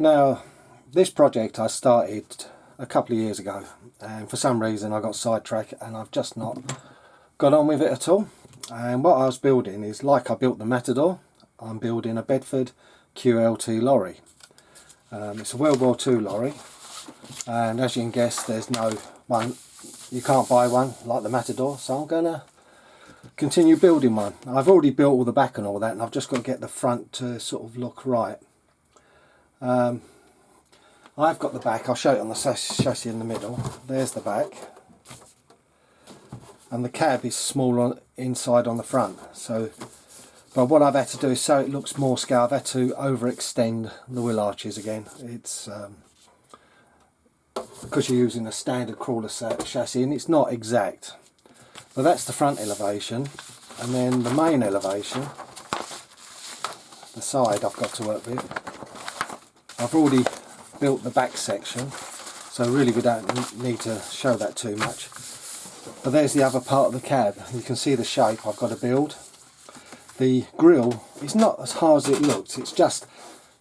Now, this project I started a couple of years ago, and for some reason I got sidetracked and I've just not got on with it at all. And what I was building is, like I built the Matador, I'm building a Bedford QLT lorry. It's a World War II lorry, and as you can guess, there's no one, you can't buy one like the Matador, so I'm going to continue building one. I've already built all the back and all that, and I've just got to get the front to sort of look right. I've got the back, I'll show it on the chassis in the middle. There's the back, and the cab is small inside on the front. So, but what I've had to do is, so it looks more scale, I've had to overextend the wheel arches again. It's because you're using a standard crawler chassis and it's not exact. But that's the front elevation, and then the main elevation, the side I've got to work with. I've already built the back section, so really we don't need to show that too much. But there's the other part of the cab. You can see the shape I've got to build. The grille is not as hard as it looks, it's just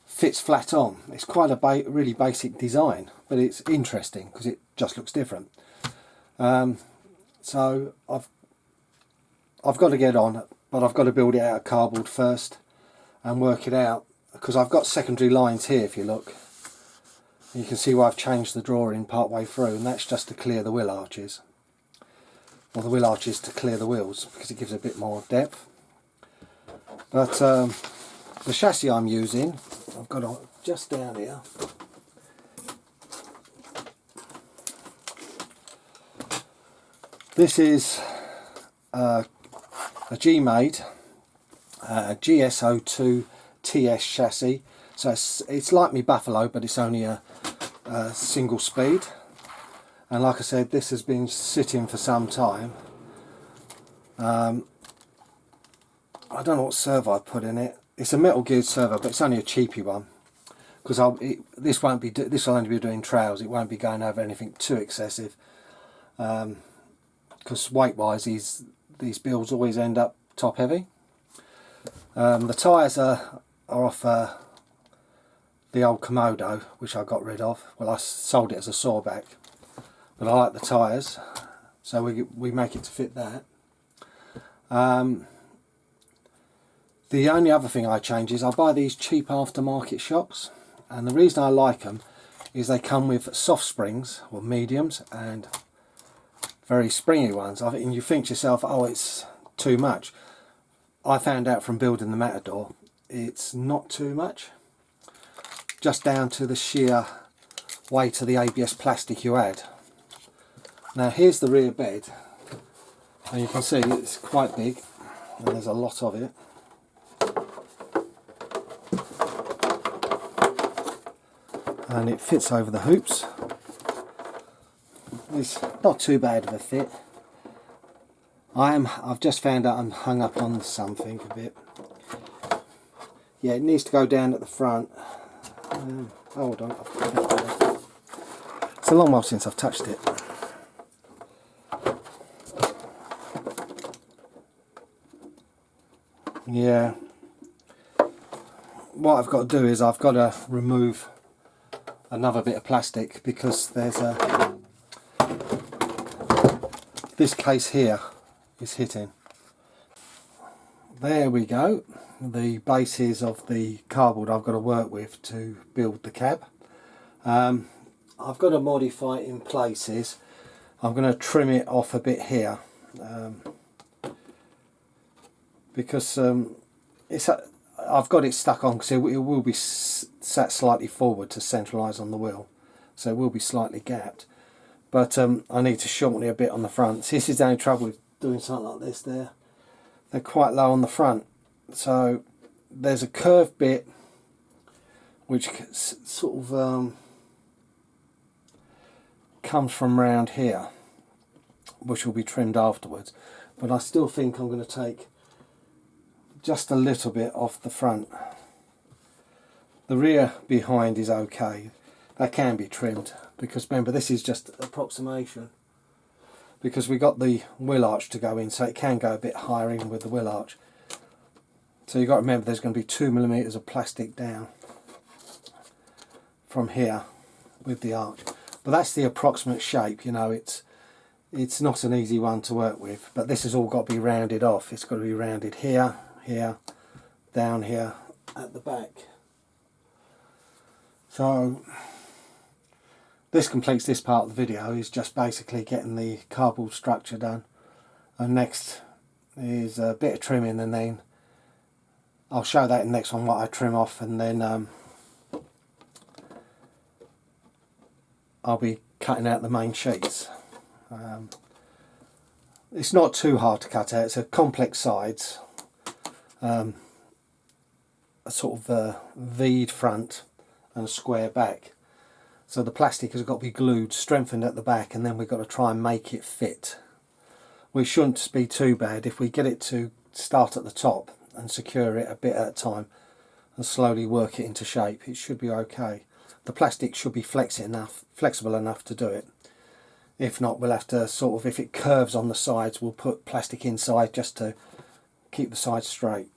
fits flat on. It's quite a really basic design, but it's interesting because it just looks different. So I've got to get on, but I've got to build it out of cardboard first and work it out, because I've got secondary lines here. If you look, you can see where I've changed the drawing part way through, and that's just to clear the wheel arches, or the wheel arches to clear the wheels, because it gives a bit more depth. But the chassis I'm using, I've got it just down here. This is a G-made GS02 TS chassis. So it's like me Buffalo, but it's only a single speed. And like I said, this has been sitting for some time. I don't know what servo I put in it. It's a metal geared servo, but it's only a cheapy one, because this will only be doing trails. It won't be going over anything too excessive. Because weight wise, these builds always end up top heavy. The tyres are off the old Komodo, which I got rid of. Well, I sold it as a sawback, but I like the tyres, so we make it to fit that. The only other thing I change is I buy these cheap aftermarket shocks, and the reason I like them is they come with soft springs, or mediums, and very springy ones. And you think to yourself, oh, it's too much. I found out from building the Matador, it's not too much, just down to the sheer weight of the ABS plastic you add. Now here's the rear bed, and you can see it's quite big, and there's a lot of it. And it fits over the hoops. It's not too bad of a fit. I've just found out I'm hung up on something a bit. Yeah, it needs to go down at the front. Hold on. It's a long while since I've touched it. Yeah. What I've got to do is I've got to remove another bit of plastic, because there's this case here is hitting. There we go, the bases of the cardboard I've got to work with to build the cab. I've got to modify it in places. I'm going to trim it off a bit here, because I've got it stuck on, because it will be sat slightly forward to centralise on the wheel, so it will be slightly gapped. But I need to shorten it a bit on the front. See, this is the only trouble with doing something like this. They're quite low on the front, so there's a curved bit which sort of comes from round here, which will be trimmed afterwards. But I still think I'm going to take just a little bit off the front. The rear behind is okay, that can be trimmed, because remember, this is just approximation, because we got the wheel arch to go in, so it can go a bit higher even with the wheel arch. So you've got to remember there's going to be 2mm of plastic down. from here with the arch. But that's the approximate shape, you know. It's not an easy one to work with, but this has all got to be rounded off. It's got to be rounded here, here, down here at the back. So this completes this part of the video, is just basically getting the cardboard structure done. And next is a bit of trimming, and then I'll show that in the next one, what I trim off, and then I'll be cutting out the main sheets. It's not too hard to cut out. It's a complex sides, a sort of a V'd front and a square back. So the plastic has got to be glued, strengthened at the back, and then we've got to try and make it fit. Which shouldn't be too bad if we get it to start at the top and secure it a bit at a time and slowly work it into shape. It should be okay. The plastic should be flexible enough to do it. If not, we'll have to sort of, if it curves on the sides, we'll put plastic inside just to keep the sides straight.